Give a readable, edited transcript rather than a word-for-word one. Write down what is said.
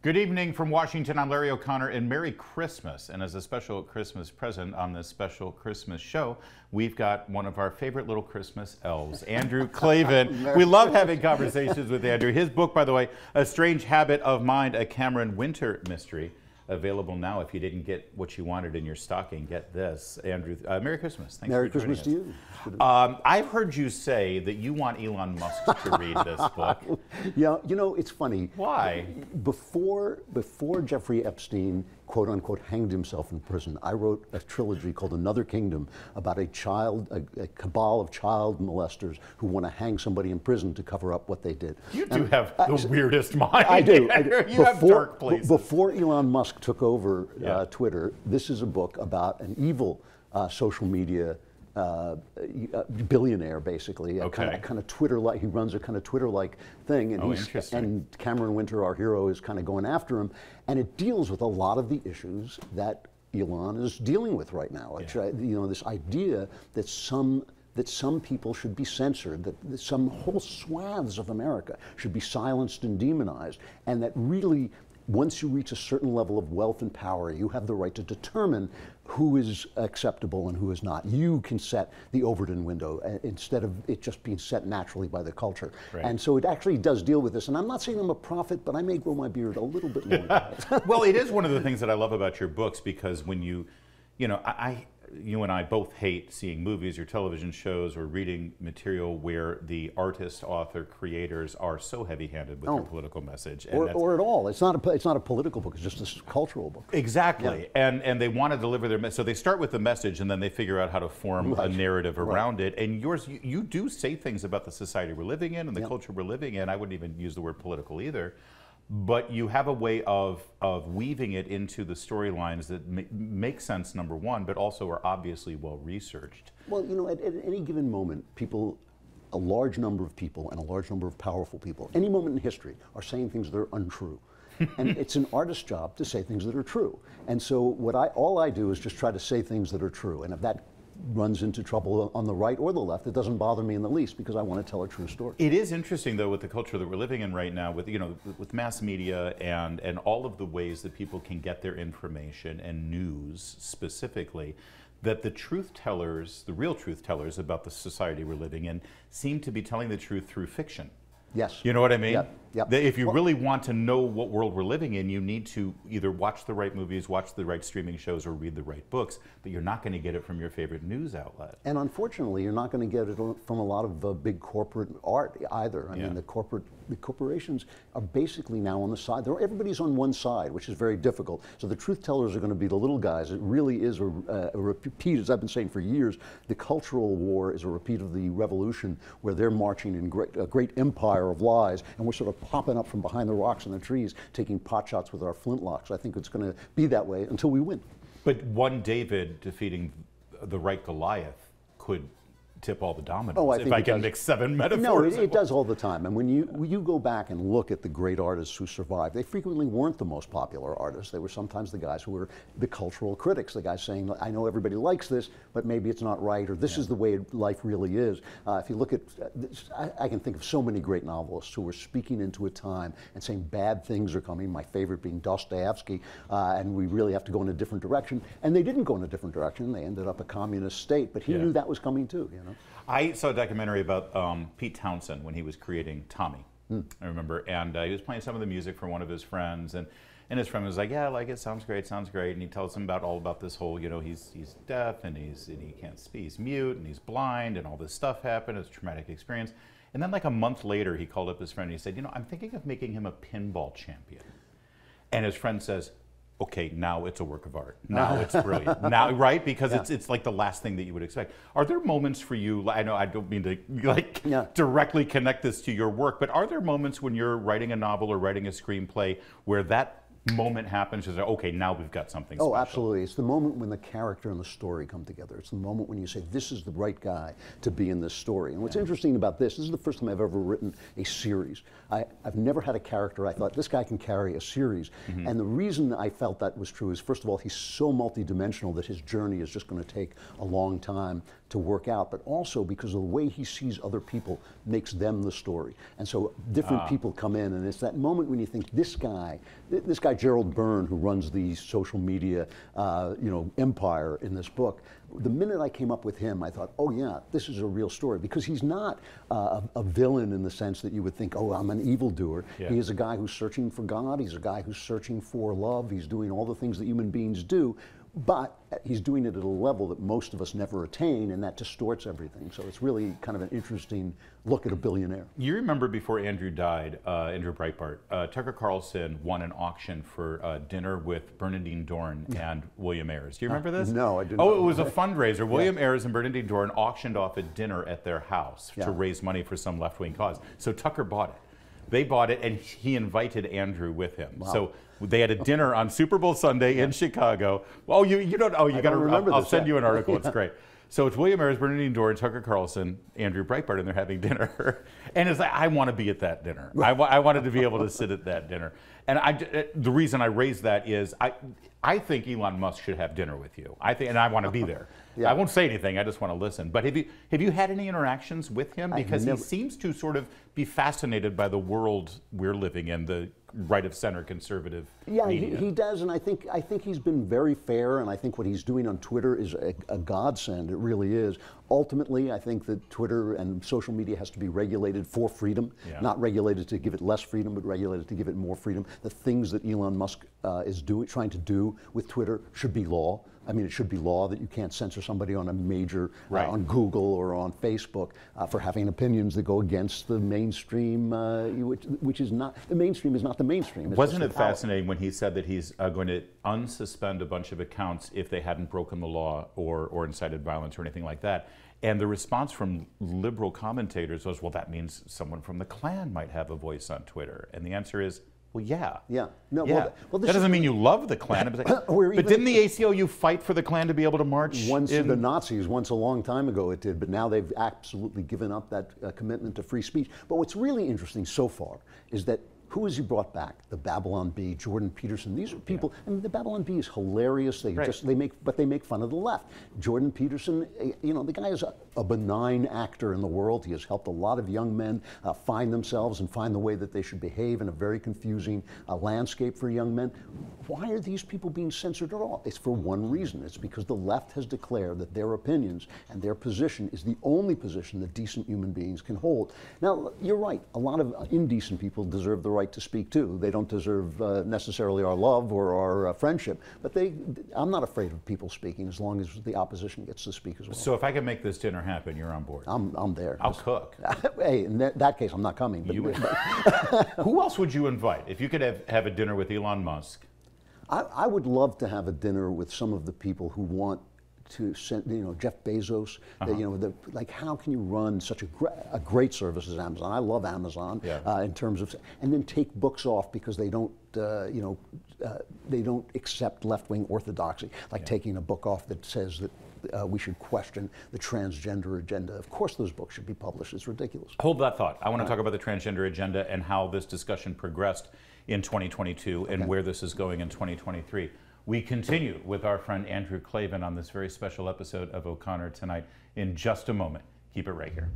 Good evening from Washington. I'm Larry O'Connor, and Merry Christmas. And as a special Christmas present on this special Christmas show, we've got one of our favorite little Christmas elves, Andrew Klavan. We love having conversations with Andrew. His book, by the way, A Strange Habit of Mind, a Cameron Winter mystery. Available now. If you didn't get what you wanted in your stocking, get this. Andrew, Merry Christmas. Thanks Merry for joining Christmas us. to you. I've heard you say that you want Elon Musk to read this book. Yeah, you know, it's funny. Why? Before Jeffrey Epstein, quote unquote, hanged himself in prison, I wrote a trilogy called Another Kingdom about a cabal of child molesters who want to hang somebody in prison to cover up what they did. You do have the weirdest mind. I do. You have dark places. Before Elon Musk took over Twitter, this is a book about an evil social media billionaire, basically. Okay. Kind of Twitter-like. He runs a kind of Twitter-like thing, and and Cameron Winter, our hero, is kind of going after him, and it deals with a lot of the issues that Elon is dealing with right now. You know, this idea that some people should be censored, that some whole swaths of America should be silenced and demonized, and that really, once you reach a certain level of wealth and power, you have the right to determine who is acceptable and who is not. You can set the Overton window instead of it just being set naturally by the culture. Right. And so it actually does deal with this. And I'm not saying I'm a prophet, but I may grow my beard a little bit more. Well, it is one of the things that I love about your books, because when you know, you and I both hate seeing movies or television shows or reading material where the artist, author, creators are so heavy-handed with their political message. And or at all. It's not a political book. It's just a cultural book. Exactly. Yeah. And they want to deliver their message. So they start with the message, and then they figure out how to form a narrative around it. And yours, you do say things about the society we're living in and the culture we're living in. I wouldn't even use the word political either. But you have a way of weaving it into the storylines that make sense, number one, but also are obviously well researched. Well, you know, at any given moment, a large number of people and a large number of powerful people, any moment in history, are saying things that are untrue. And it's an artist's job to say things that are true. And so all I do is just try to say things that are true. And if that runs into trouble on the right or the left, it doesn't bother me in the least, because I want to tell a true story. It is interesting, though, with the culture that we're living in right now, with with mass media and all of the ways that people can get their information, and news specifically, that the truth tellers, the real truth tellers about the society we're living in, seem to be telling the truth through fiction. Yes. You know what I mean? Yep. Yep. If you really want to know what world we're living in, you need to either watch the right movies, watch the right streaming shows, or read the right books, but you're not going to get it from your favorite news outlet. And unfortunately, you're not going to get it from a lot of big corporate art either. I mean, the corporations are basically now on the side. Everybody's on one side, which is very difficult. So the truth tellers are going to be the little guys. It really is a repeat, as I've been saying for years. The cultural war is a repeat of the revolution, where they're marching in a great empire of lies, and we're sort of popping up from behind the rocks and the trees, taking pot shots with our flintlocks. I think it's going to be that way until we win. But one David defeating the right Goliath could tip all the dominoes, if I can mix 7 metaphors. No, it does all the time. And when you go back and look at the great artists who survived, they frequently weren't the most popular artists. They were sometimes the guys who were the cultural critics, the guys saying, I know everybody likes this, but maybe it's not right, or this is the way life really is. If you look at, I can think of so many great novelists who were speaking into a time and saying bad things are coming, my favorite being Dostoevsky, and we really have to go in a different direction. And they didn't go in a different direction. They ended up a communist state, but he knew that was coming too. You know? I saw a documentary about Pete Townsend when he was creating Tommy, I remember, and he was playing some of the music for one of his friends, and his friend was like, yeah, I like it, sounds great, and he tells him all about this whole, he's deaf, and he can't speak, he's mute, and he's blind, and all this stuff happened, it's a traumatic experience. And then like a month later, he called up his friend, and he said, I'm thinking of making him a pinball champion. And his friend says, okay, now it's a work of art. Now it's brilliant. Now, right? Because it's like the last thing that you would expect. Are there moments for you, I know I don't mean to directly connect this to your work, but are there moments when you're writing a novel or writing a screenplay where that moment happens, is okay, now we've got something special? Oh, absolutely. It's the moment when the character and the story come together. It's the moment when you say, this is the right guy to be in this story. And what's interesting about this is the first time I've ever written a series. I've never had a character I thought, this guy can carry a series. And the reason I felt that was true is, first of all, he's so multidimensional that his journey is just going to take a long time to work out, but also because of the way he sees other people makes them the story. And so different people come in, and it's that moment when you think, this guy Gerald Byrne, who runs the social media empire in this book, the minute I came up with him, I thought, oh yeah, this is a real story, because he's not a villain in the sense that you would think, oh, I'm an evildoer. Yeah. He is a guy who's searching for God. He's a guy who's searching for love. He's doing all the things that human beings do, but he's doing it at a level that most of us never attain, and that distorts everything. So it's really kind of an interesting look at a billionaire. You remember before Andrew died, Andrew Breitbart, Tucker Carlson won an auction for dinner with Bernardine Dohrn and William Ayers. Do you remember this? No, I didn't. Oh, it was a fundraiser. William Ayers and Bernardine Dohrn auctioned off a dinner at their house to raise money for some left-wing cause. So Tucker bought it. They bought it, and he invited Andrew with him. Wow. So they had a dinner on Super Bowl Sunday in Chicago. Oh, you don't. Oh, you got to remember. I'll send you an article. It's great. So it's William Ayers, Bernardine Dohrn, Tucker Carlson, Andrew Breitbart, and they're having dinner. And it's like, I want to be at that dinner. I wanted to be able to sit at that dinner. And the reason I raised that is I think Elon Musk should have dinner with you. And I want to be there. I won't say anything. I just want to listen. But have you had any interactions with him? Because he seems to sort of be fascinated by the world we're living in, the right-of-center conservative media. He does, and I think he's been very fair, and I think what he's doing on Twitter is a godsend. It really is. Ultimately, I think that Twitter and social media has to be regulated for freedom, not regulated to give it less freedom, but regulated to give it more freedom. The things that Elon Musk is trying to do with Twitter should be law. I mean, it should be law that you can't censor somebody on a major, on Google or on Facebook for having opinions that go against the mainstream, which is not, the mainstream is not the mainstream. Wasn't it fascinating when he said that he's going to unsuspend a bunch of accounts if they hadn't broken the law or incited violence or anything like that? And the response from liberal commentators was, well, that means someone from the Klan might have a voice on Twitter. And the answer is, well, yeah. No, yeah. Well, that doesn't mean you love the Klan. But didn't the ACLU fight for the Klan to be able to march? The Nazis, once a long time ago it did, but now they've absolutely given up that commitment to free speech. But what's really interesting so far is that who has he brought back? The Babylon Bee, Jordan Peterson. These are people. I mean, the Babylon Bee is hilarious. They make fun of the left. Jordan Peterson, the guy is a benign actor in the world. He has helped a lot of young men find themselves and find the way that they should behave in a very confusing landscape for young men. Why are these people being censored at all? It's for one reason. It's because the left has declared that their opinions and their position is the only position that decent human beings can hold. Now, you're right. A lot of indecent people deserve the right to speak too. They don't deserve necessarily our love or our friendship, but I'm not afraid of people speaking as long as the opposition gets to speak as well. So if I can make this dinner happen, you're on board. I'm there. I'll cook. Hey, in that case, I'm not coming. Who else would you invite if you could have a dinner with Elon Musk? I would love to have a dinner with some of the people who want to send, Jeff Bezos. Like, how can you run such a great service as Amazon? I love Amazon in terms of, and then take books off because they don't, they don't accept left-wing orthodoxy, like taking a book off that says that we should question the transgender agenda. Of course, those books should be published. It's ridiculous. Hold that thought. I want to talk about the transgender agenda and how this discussion progressed in 2022 and where this is going in 2023. We continue with our friend Andrew Klavan on this very special episode of O'Connor Tonight in just a moment. Keep it right here.